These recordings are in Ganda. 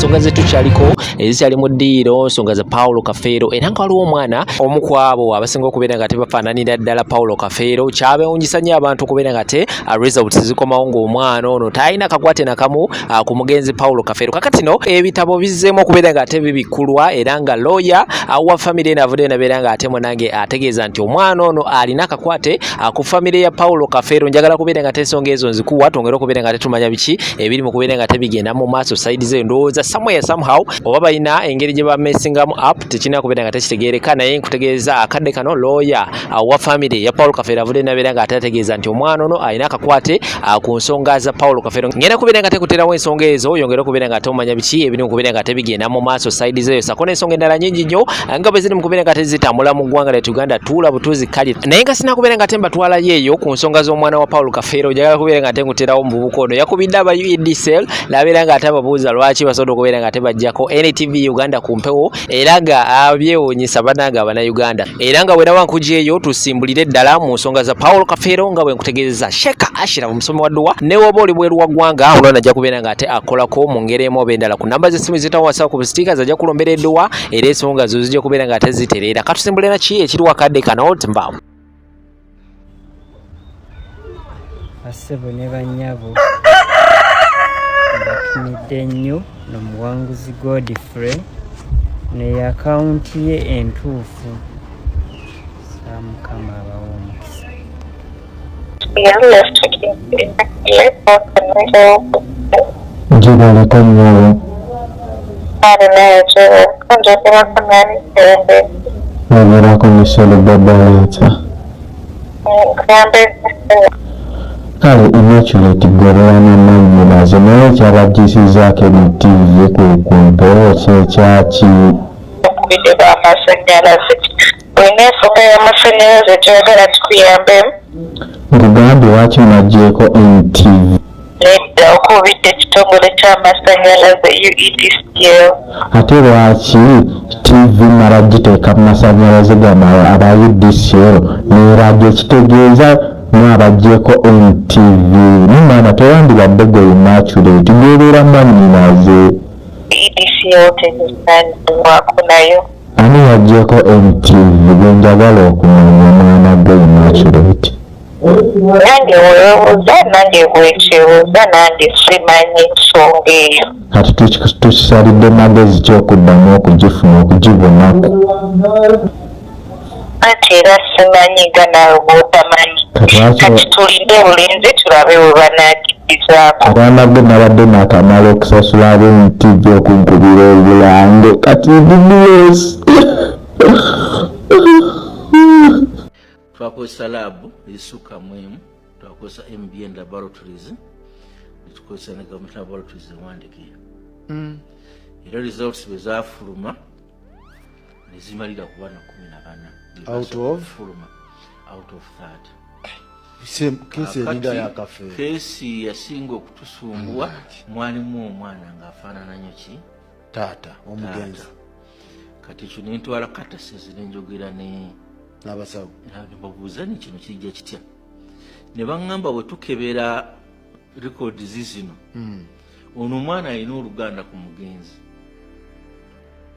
ensonga ze tukyaliko ezikyali mu ddiiro nsonga za Paulo Kafeero era nga waliwo omwana omu ku abo abasinga okubeera nga tebafaananira ddala Paulo Kafeero kyabewuunyisa nnyo abantu okubeera nga te results zikomawo ng'omwana ono talina kakwate nakamu ku mugenzi Paulo Kafeero. Kakati no ebitabo bizzeemu okubeera nga ate bibikkulwa era nga lawyer wa family n'avudde nabeera nga ate munange ategeeza nti omwana ono alina akakwate ku family ya Paulo Kafeero. Njagala kubeera nga ensonga ezo nzikuwa twongere okubeera nga tetumanya biki ebiri mu kubeera nga tebigenda mu maaso side ze ndowooza somewhere somehow oba balina engeri gye bamesingamu up tekirina kubeera nga tekitegeereka naye nkutegeeza akadde kano lawyer wa family ya Paulo Kafeero avudde nabeera nga ate ategeeza nti omwana ono alina akakwate ku nsonga za Paulo Kafeero. Ngenda kubeera nga tekuterawo ensonga ezo yongere okubeera nga tomanya biki ebiri mu kubeera nga tebigenda mu maaso side zeyo sako n'ensonga endala nnyingi nnyo nga bwe ziri mu kubeera nga tezitambula mu ggwanga lyattu Uganda tuula butuuzi kali naye nga sina kubeera nga tembatwalayo eyo ku nsonga z'omwana wa Paulo Kafeero. Njagala kubeera nga tenguterawo muvubuka ono yakubidde aba UEDCL n'abeera nga ate ababuuza lwaki basobola okubeera nga tebajjako NTV Uganda ku mpewo era nga abyewuunyisa bannanga Abannayuganda era nga bwera wankugyeyo tusimbulire ddala mu nsonga za Paulo Kafeero nga bwe nkutegeeza Sheikh Ashraf musomi wa dduwa ne woba oli bweru wa ggwanga ono najja kubeera nga ate akolako mu ngeri emu oba endala ku namba z'essimu zitawo WhatsApp ku stickers ajja kulombera edduwa era ensonga zo zijja kubeera nga ate zitereera katusimbulire naki ekiri wakadde kano timbawo Asebo ne bannyabo batumidde nnyo n'omuwanguzi Godfrey ne akaunti ye entuufu Mukama abawa omukisa. Jibaleka nnyo wabeerako Michelle Babaleeta kale Immaculate Gorera n'amanyi nazo naye kyabagisizaako ebitiivi ku mpewo kyekyaki okubidde b'amasannyalaze olina ensonga y'amasannyalaze gy'oyagala tukuyambemu nkugambye lwaki munaggyeeko NTV nedda okubidde ekitongole ky'amasannyalaze UEDCL ate lwaki TV mara giteeka mu masannyalaze gano aba UEDCL n'eraga ekitegeeza mwabaggyeko NTV nimana tewandibadde gwe Immaculate gwebeera mwannyinaze UEDCL tezisanirwako nayo ani yaggyeko NTV gwe njagala okumanya omwana gwe Immaculate nange weebuuza nange bwekyebuuza nange simanyi ensonga eyo kati tukisalidde magezi ky'okuddamu okugifuna okugibonaku ate era simanyi nga naawe bw'otamanyi kati tulinde bulinzi tulabe bwe banaagigizaako abaana ge nabadde nakamala okusasula ab'NTV okunkubira obulange kati bibulesi twakozesa laabu ezisukka mu emu twakozesa MBN laboratories netukozesa ne government laboratories ewandikiye era results bwe zaafuluma ne zimalira ku bana 14 out of 30 kesi yasinga okutusumbua mwalimu omwana ng'afaanana nnyo ki taata omugenzi kati ekyo nentwala katasezi nenjogera n'abasawo nebabuuza ni kino kijja kitya ne baŋŋamba bwe tukebera rekodi zino ono omwana alina oluganda ku mugenzi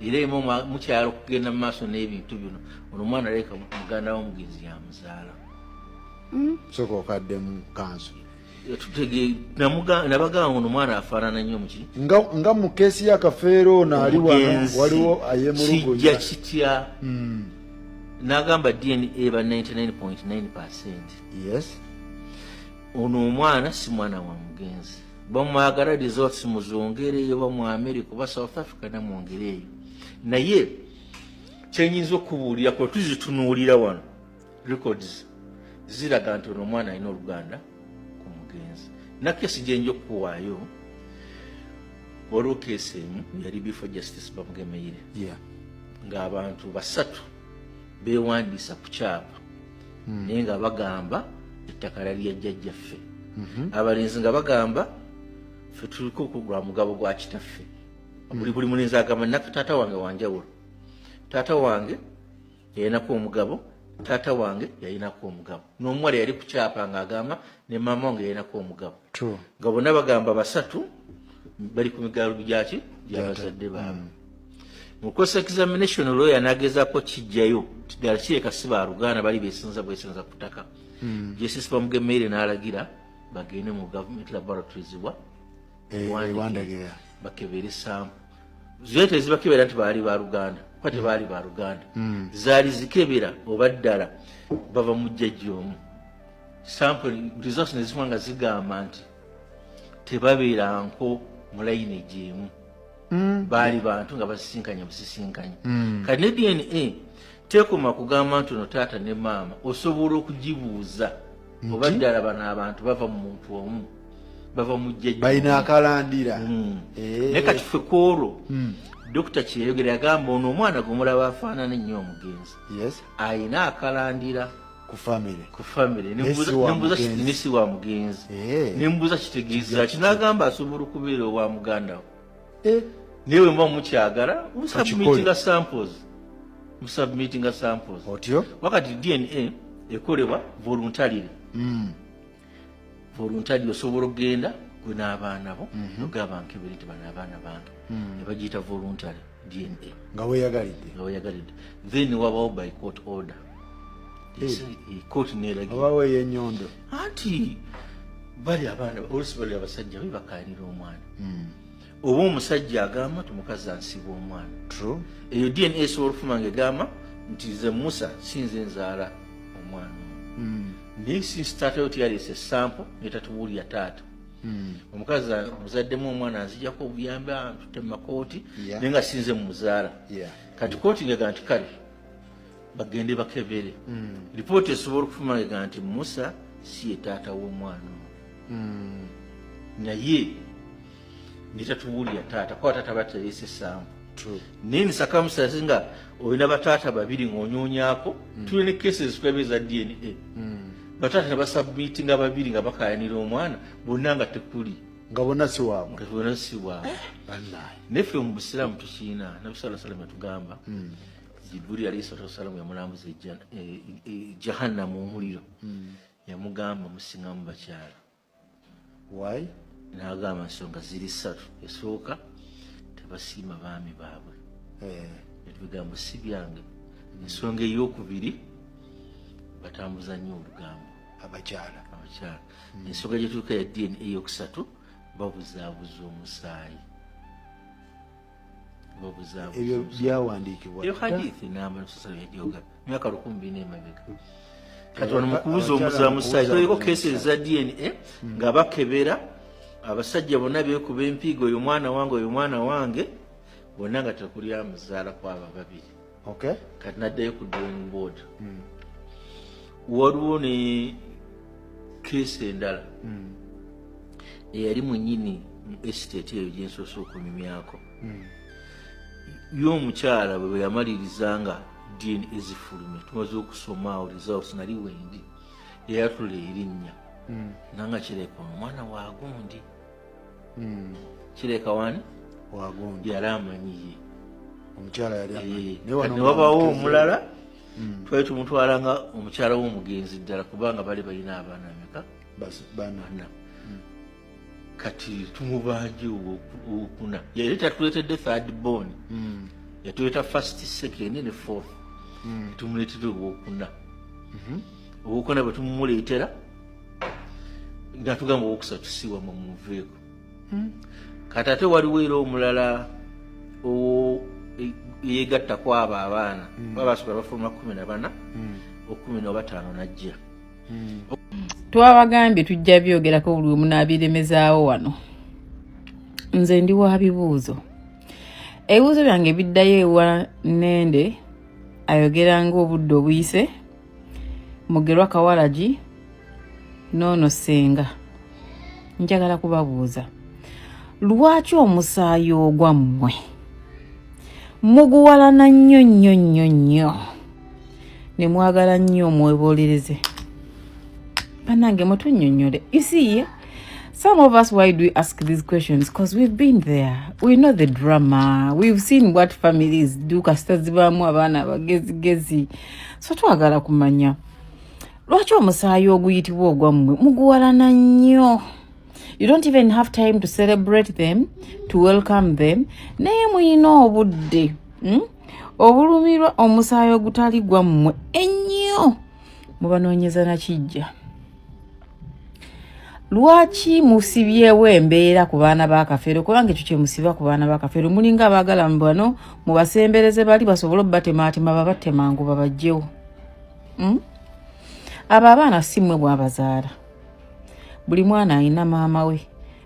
era emu mukyala okugenda mu maaso n'ebintu bino ono omwana aleka muganda w'omugenzi yamuzaala soka okaddemu kanso nabagamba ono omwana afaanana nnyo muki nga mu keesi ya Kafeero naali waliwo ayemulugunya kijja kitya n'agamba DNA ba 99.9%. Yes. Ono omwana si mwana wa mugenzi bamwagala results muzongereyo ba mu America ba South Africa na mwongereyo naye kyenyinza okubuulira ko tuzitunuulira wano records ziraga nti ono omwana alina oluganda ku mugenzi nakesi gye nja okuwaayo waliwo keesi emu yali before justice bamugemeire ng'abantu basatu bewandiisa ku kyapa naye nga bagamba ettaka lali lya jjajjaffe abalenzi nga bagamba ffe tuliko okugula mugabo gwa kitaffe buli mulenzi agamba taata wange wanjawulo taata wange yalinako omugabo taata wange yalinako omugabo n'omuwala yali ku kyapa ng'agamba ne maama wange yalinako omugabo nga bonna bagamba basatu bali ku migaalo gyaki gy'abazadde baabwe. Mu cross examination lawyer n'agezaako kijjayo ddala kireka si baaluganda bali beesinza bwesinza ku ttaka. Justice Bamugemeire n'alagira bagende mu government laboratories bakebere sample. Zote ezibakebera nti baali baaluganda kuba tebaali baaluganda zaali zikebera oba ddala bava mu jjajja omu. Sample results ne zifuba nga zigamba nti tebabeeranko mu lineage emu. Baali bantu nga basisinkanye busisinkanye. Kati ne DNA tekoma kugamba nti ono taata ne maama osobola okugibuuza oba ddala bano abantu bava mu muntu omu bava mu jjajja balina akalandira. Ne kati ffe kwolwo Dr. Kyeyogera yagamba ono omwana gumulaba afaanana nnyo omugenzi ayina akalandira ku family nembuuza kitinisi wa mugenzi nembuuza kitegeeza kinagamba asobola okubeera owa muganda we newe mba mukyagala musubmitting samples otyo wakati DNA ekolebwa voluntarily osobola okugenda gwe n'abaana bo ogamba nkebere nti bano abaana bange ne bagiyita voluntary DNA nga weeyagalidde then wabawo by court order court neragiwawo ey'ennyondo anti bali abaana oluusi bali abasajja be bakaanira omwana oba omusajja agamba nti mukazi ansiba omwana eyo DNA esobola okufuma ng'egamba nti nze Musa sinze nzaala omwana naye sinstaatayo tyalese sample netatubuulya taata omukazi muzaddemu omwana anzijjako obuyambi antutte mu makooti naye nga sinze mumuzaala kati kooti ngega nti kale bagende bakebere lipooti esobola okufuma ngega nti Musa si ye taata w'omwana naye netatubuulya taata kuba taata baterese sample naye ni circumstances nga olina bataata babiri ng'onyoonyaako tulina ne cases twebeza DNA bataata ne basubmitinga babiri nga bakayanira omwana bonna nga tekuli nga bonna si waabwe neffe mu busiraamu tukiina nabbi sallallahu alayhi wa sallam yatugamba Jibril alayhi salatu wasalamu yamulambuza jahannamu omuliro yamugamba musingamu bakyala n'agamba ensonga ziri ssatu esooka tebasiima baami baabwe ebigambo si byange ensonga ey'okubiri batambuza nnyo olugambo abakyala ensonga gyetuuka ya DNA eyokusatu babuzaabuza omusaayi ebyo byawandiikibwa eyo hadithi namba nsosala yadyoga myaka 200 emabega kati wano mukubuza omuzaamusaayi toliko kesi za DNA nga bakebera abasajja bonna beekuba empigo oyo mwana wange bonna nga tekuli amuzaala kwabo ababiri kati naddayo ku drawing board waliwo ne kesi endala eyali munyini mu estate eyo gyensoose okumimyako y'omukyala bwe yamaliriza nga DNA ezifulume tumaze okusomaawo results nali wendi eyatula erinnya nanga kireka omwana wagundi kireka wani yali amanyiye omukyala ne wabawo omulala twali tumutwala nga omukyala w'omugenzi ddala kubanga bali balina abaana meka bana kati tumubanje owokuna yali tatuleetedde third born yatuleeta first second ne fourth tumuleetedde owokuna bwe tumumuleetera natugamba owokusatu siwa mumuveeko kati ate waliwo era omulala yegatta kwabo abaana babasobola bafuluma 14 15 najja twabagambye tujja byogerako buli omu n'abiremezaawo wano nze ndi wa bibuuzo ebibuuzo byange biddayo ewa Nende ayogera ng'obudde obuyise Mugerwa Kawalagi Nono Senga njagala kubabuuza lwaki omusaayi ogwammwe muguwalana nnyo ne mwagala nnyo omwebolereze banange mutunnyonnyole. You see, some of us, why do we ask these questions? Because we've been there. We know the drama. We've seen what families do. Kastazibamu abana bagezi. So twagala kumanya lwaki omusaayi oguyitibwa ogwammwe muguwalana nnyo. You don't even have time to celebrate them, to welcome them. Naye muyina obudde obulumirwa omusaayi ogutali gwammwe ennyo mubanoonyeza na kijja. Lwaki musibyewo embeera ku baana ba Kafeero? Kubanga ekyo kye musiba ku baana ba Kafeero. Mulinga abaagala mbano mubasembereze bali basobola batemaatema babatemangu babajjewo. Abo abaana si mmwe bwabazaala. Buli mwana alina maama we.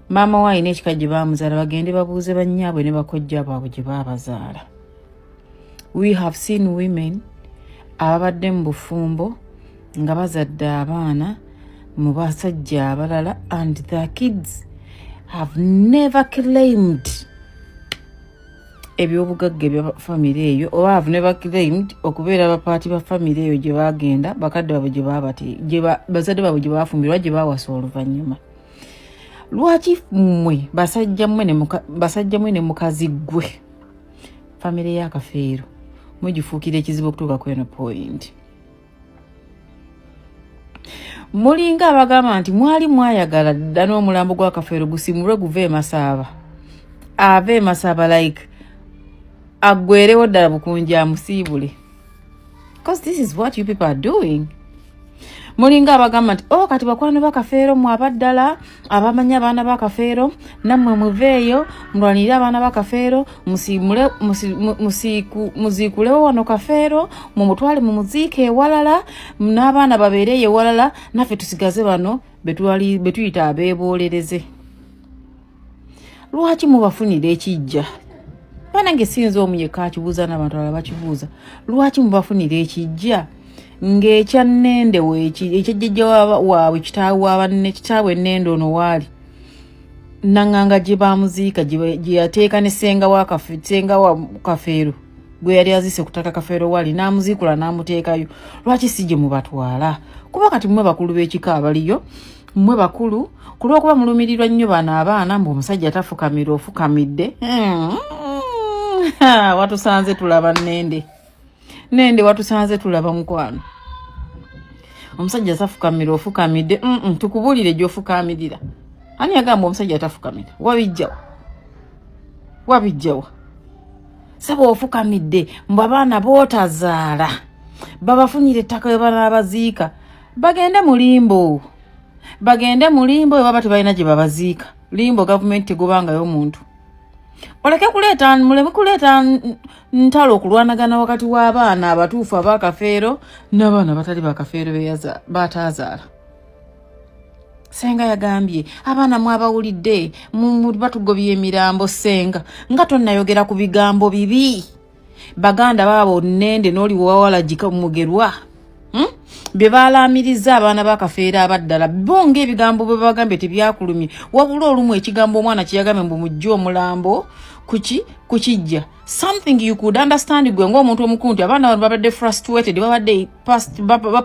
Maama we alina ekika gye baamuzaala bagende babuuze bannyaabwe ne bakojja baabwe gye baabazaala. We have seen women ababadde mu bufumbo nga bazadde abaana mu basajja abalala, and their kids have never claimed ebyobugagga bya family eyo, or have never claimed okubeera bapaati ba family eyo gye bagenda bakadde baabwe gye baabati bazadde baabwe gye baafumbirwa gye baawasa oluvannyuma. Lwaki mmwe basajja mmwe ne mukazi gwe family ya Kafeero mugifuukira ekizibu okutuuka ku eno point? Mulinga abagamba nti mwali mwayagala dda n'omulambo gwa Kafeero gusimulwe guve e Masaba. Ave e Masaba like agwerewo ddala bukunja amusiibule. Because this is what you people are doing. Mulinga abagamba nti kati bakwano ba Kafeero mwabaddala abamanya abaana ba Kafeero nammwe muveeyo mulwanire abaana ba Kafeero muziikulewo wano Kafeero mumutwale mumuziike ewalala n'abaana babeereyo ewalala naffe tusigaze bano betuyita abeeboolereze. Lwaki mubafunira ekijja? Banange sinza omuyeka akibuuza n'abantu abalala bakibuuza. Lwaki mubafunira ekijja? Ng'ekya Nnende ekyajjajja waabwe kitaawe wabanne kitaawe Nnende ono waali nanganga gye baamuziika gye yateeka ne senga wa Kafeero gwe yali azise kutaka Kafeero waali n'amuziikula n'amuteekayo. Lwaki si gye mubatwala? Kuba kati mmwe bakulu b'ekika abaliyo, mmwe bakulu kulw'okuba mulumirirwa nnyo bano abaana mbu omusajja tafukamira ofukamidde. Watusanze tulaba Nnende watusanze tulaba mukwano. Omusajja tafukamira ofukamidde. Tukubulire gy'ofukamirira. Ani agamba omusajja tafukamira? Wabijjawa. Saba ofukamidde mbu abaana bootazaala babafunire ettaka we banaabaziika bagende mu limbo. Baba tebalina gye babaziika. Limbo gavumenti tegobangayo omuntu. Muleme kuleeta ntalo okulwanagana wakati w'abaana abatuufu aba Kafeero n'abaana batali ba Kafeero bataazaala. Senga yagambye abaana mwabawulidde batugobye emirambo. Senga nga tonnayogera ku bigambo bibi baganda baabo Nnende n'oli wawalagika mugerwa bye baalamiriza abaana ba Kafeero abaddala bonge ebigambo bwe bagambye tebyakulumye, wabula olumu ekigambo omwana kiyagambye mbu mujje omulambo kukijja. Something you could understand gwe ng'omuntu omukulu nti abaana bano babadde frustrated, babadde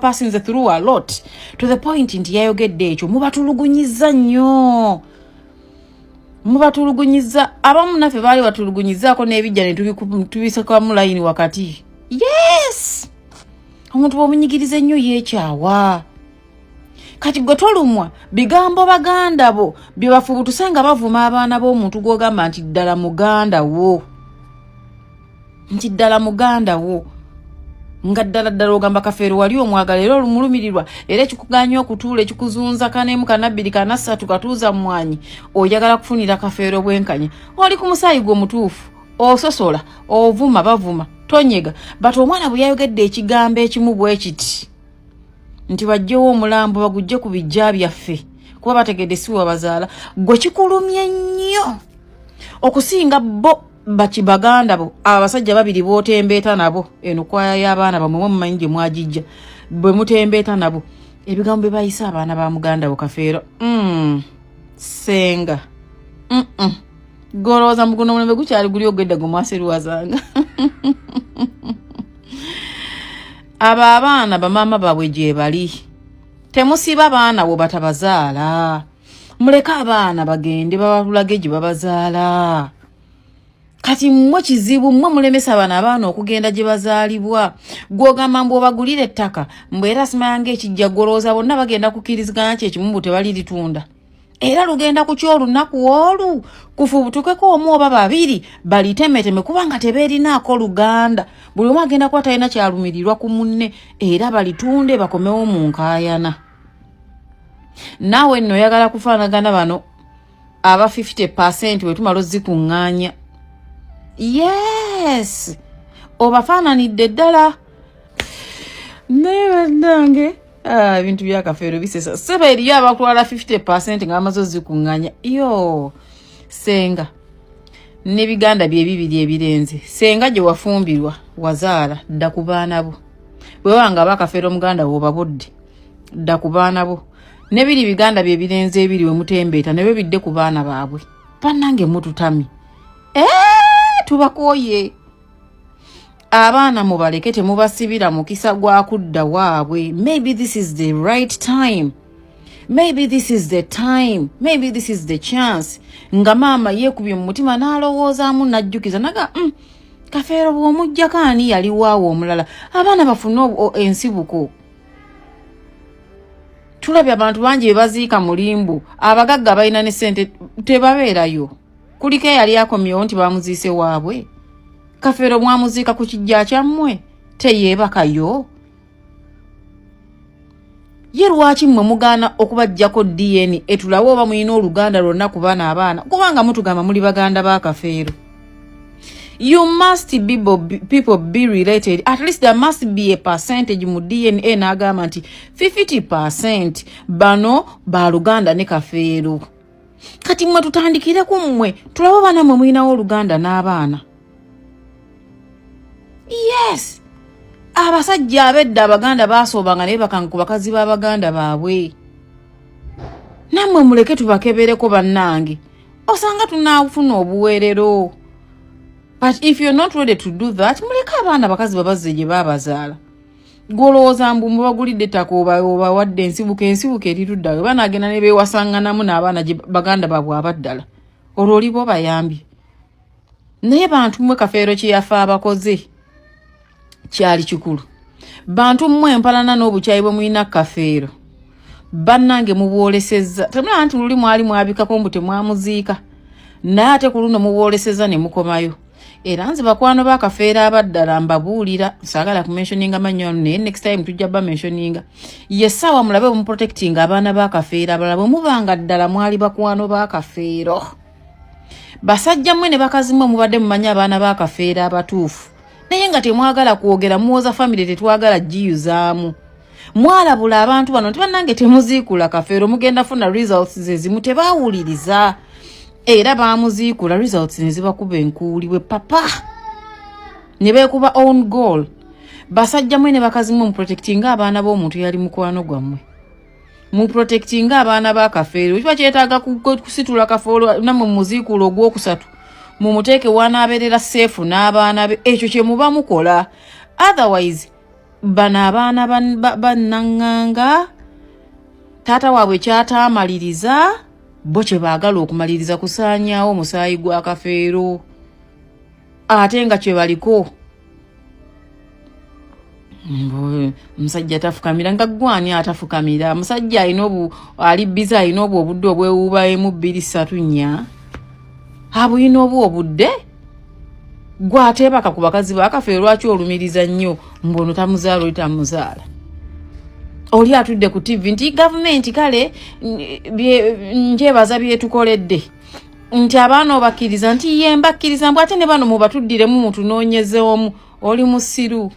passing through a lot to the point nti yayogedde ekyo. Mubatulugunyiza nnyo. Abamu naffe baali batulugunyizaako n'ebijja ne tubisakamu layini wakati. Yes! Omuntu bw'omunyigiriza ennyo yeekyawa. Kati gwe tolumwa bigambo baganda bo bye bafubutuse nga bavuma abaana b'omuntu gw'ogamba nti ddala muganda wo. Nga ddala ogamba Kafeero wali omwagala era olumulumirirwa era ekikuganya okutuula ekikuzunza kanemu kanabbiri kanasatu katuuza mwanyi oyagala kufunira Kafeero bwenkanya. Oli ku musaayi gwe omutuufu ososola ovuma bavuma tonyega but omwana bwe yayogedde ekigambo ekimu bwe kiti nti bajjewo omulambo bagujje ku bijja byaffe kuba bategedde si wabazaala, gwe kikulumye nnyo okusinga bo bakibaganda bo abasajja babiri bootembeeta nabo eno kwaya y'abaana bamwe mumanyi gye mwagijja bwe mutembeeta nabo ebigambo bye bayisa abaana ba muganda bo Kafeero. Senga golooza muguno mulembe gukyali guli ogedda gwe mwaserwazanga. Abo abaana bamaama baabwe gye bali. Temusiba baana wo batabazaala. Muleka abaana bagende babalage gye babazaala. Kati mmwe kizibu mmwe mulemesa abaana okugenda gye bazaalibwa. Gw'ogamba mbu obagulire ettaka mbu era simayanga ekijja golooza bonna bagenda kukkiriziganya kyekimu mbu tebali litunda. era lugenda ku kyolunaku olwo kufubutukeko omu oba babiri balitemeteme kubanga tebeerinaako luganda buli omu agenda kuba talina kyalumirirwa ku munne era balitunde bakomewo mu nkaayana. Naawe nno oyagala kufaanagana bano aba 50% bwe tumala ozikuŋŋaanya. Yes, obafaananidde ddala. Naye bannange ebintu bya Kafeero bisesa. Seba eriyo abakutwala 50% nga bamaze ozikuŋŋaanya. Yo senga n'ebiganda bye bibiri ebirenze. Senga gye wafumbirwa wazaala dda ku baana bo. Bwe wanga Bakafeero muganda wo babudde dda ku baana bo. Nebiri biganda bye birenze ebiri we mutembeeta ne bidde ku baana baabwe. Bannange mututami. Tubakoye. Abaana mubaleke temubasibira mukisa gwa kudda waabwe. Maybe this is the right time. Maybe this is the time. Maybe this is the chance. Nga maama yeekubye mu mutima n'alowoozaamu n'ajjukiza naga Kafeero bw'omujjako ani yali waawo omulala. Abaana bafune ensibuko. Tulabye abantu bangi be baziika mulimbu. Abagagga balina ne ssente tebabeerayo. Kuliko yali akomyewo nti bamuziise waabwe. Kafeero mwamuziika ku kijja kyammwe teyeebakayo. Ye lwaki mmwe mugaana okubajjako DNA etulawe oba mulina oluganda lwonna ku baana abaana kubanga mutugamba muli baganda ba Kafeero. You must be people be related. At least there must be a percentage mu DNA n'agamba nti 50% bano ba Luganda ne Kafeero. Kati mmwe tutandikire ku mmwe tulabe bana mmwe mulinawo oluganda n'abaana. Yes. Abasajja abedda abaganda baasoobanga naye bakangu ku bakazi b'abaganda baabwe. Nammwe muleke tubakebereko bannange. Osanga tunaafuna obuweerero. But if you're not ready to do that, muleka abaana bakazi babazze gye baabazaala. Golowooza mbu mubagulidde ettaka oba wadde ensibuko erituddawe banaagenda ne beewasanganamu n'abaana gye baganda baabwe abaddala. Olwo oli bo bayambye. Naye bantu mmwe Kafeero kye yafa abakoze kyali kikulu. Bantu mmwe empalana n'obukyayi bwe mulina Kafeero. Bannange mubwolesezza. Temulaba nti luli mwali mwabikako mbu temwamuziika. Naye ate ku luno mubwolesezza ne mukomayo. Era nze bakwano ba Kafeero abaddala mbabuulira saagala kumentioninga manyo naye next time tujja ba mentioninga. Yessawa mulabe mu protecting abaana ba Kafeero abalala bwe mubanga ddala mwali bakwano ba Kafeero. Basajja mmwe ne bakazi mmwe mubadde mumanya abaana ba Kafeero abatuufu. Naye nga temwagala kwogera muwoza family tetwagala giyuzaamu. Mwalabula abantu bano tibannange temuziikula Kafeero mugenda funa results zezimu tebaawuliriza. Era baamuziikula results ne zibakuba enkuulibwe papa. Ne beekuba own goal. Basajja mmwe ne bakazi mmwe mu protecting abaana b'omuntu yali mukwano gwammwe. Mu protecting abaana ba Kafeero. Kiba kyetaaga kusitula Kafeero nammwe muziikula ogwokusatu. Mumuteeke wanaabeerera safe n'abaana be ekyo kye muba mukola. Otherwise bana abaana bannanganga taata waabwe kyataamaliriza bo kye baagala okumaliriza kusaanyaawo omusaayi gwa Kafeero ate nga kye baliko musajja tafukamira nga gwani atafukamira musajja alina ali biza alina obudde obwewuuba 1 2 3 4 abuyina obudde gwateebaka ku bakazi ba Kafeero lwaki olumiriza nnyo mbono tamuzaala oli tamuzaala. Oli atudde ku TV nti government kale njebaza byetukoledde nti abaana obakkiriza nti ye mbakkiriza mbw ate ne bano mubatuddiremu mutunoonyezeomu oli musiru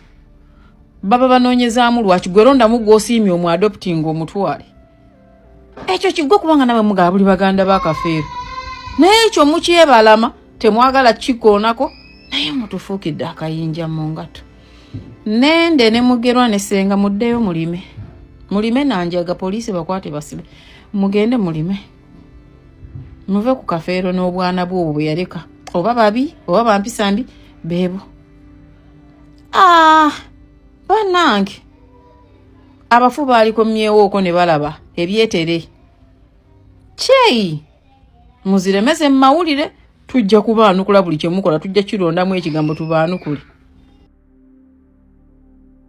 baba banoonyezaamu lwaki gwe rondamu gw'osiimye omu adopting omutwale. Ekyo kiggwe kubanga nawe mugaba buli baganda ba Kafeero. Naye ekyo mukyebalama temwagala kikoonako naye mutufuukidde akayinja mu ngato. Nende ne mugerwa ne senga muddeyo mulime. Mulime nanjaga poliisi bakwate basibe. Mugende mulime. Muve ku Kafeero n'obwana bw'obwo bwe yaleka. Oba babi, oba bampisa mbi, beebo. Bannange. Abafu baalikomyewo okwo ne balaba ebyetere. Kyei. Muziremeze mu mawulire tujja kubaanukula buli kye mukola tujja kirondamu ekigambo tubaanukule.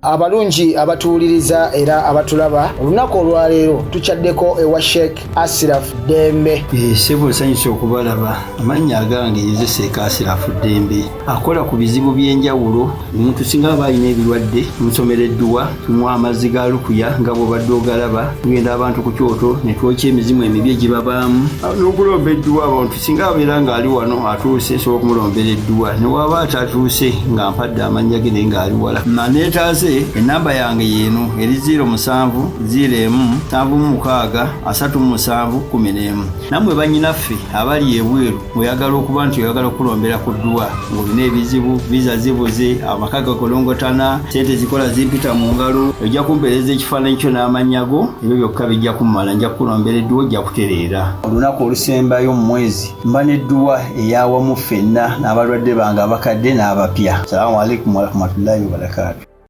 abalungi abatuwuliriza era abatulaba olunaku olwaleero tukyaddeko ewa Sheikh Ashraf Dembe. Sebo nsanyusa okubalaba. Amannya agange nze Sheikh Ashraf Dembe akola ku bizibu by'enjawulo. Omuntu singa aba alina ebirwadde musomereddwa tumuwa amazzi ga lukuya nga bw'obadde ogalaba tugenda abantu ku kyoto ne twokya emizimu emibi egibabaamu n'okulomba edduwa. Abantu singa abeera ng'ali wano atuuse sobola okumulombera edduwa ne waba atatuuse nga mpadde amannya ge naye ng'ali wala. Neetaase enamba yange yeeno eri 07 01 76 37 11. Nammwe bannyinaffe abali ebweru oyagala okuba nti oyagala okulombera ku dduwa ng'olina ebizibu viza zibuze amaka gakolongotana sente zikola zimpita mu ngalo ojja kumpeereza ekifaananyi kyo n'amannya go ebyo byokka bijja kummala nja kukulombera edduwa ojja kutereera. Olunaku olusembayo mu mwezi mba n'edduwa eyawamu ffenna n'abalwadde bange abakadde n'abapya. Salaamu alaikum warahmatullahi wabarakatuh.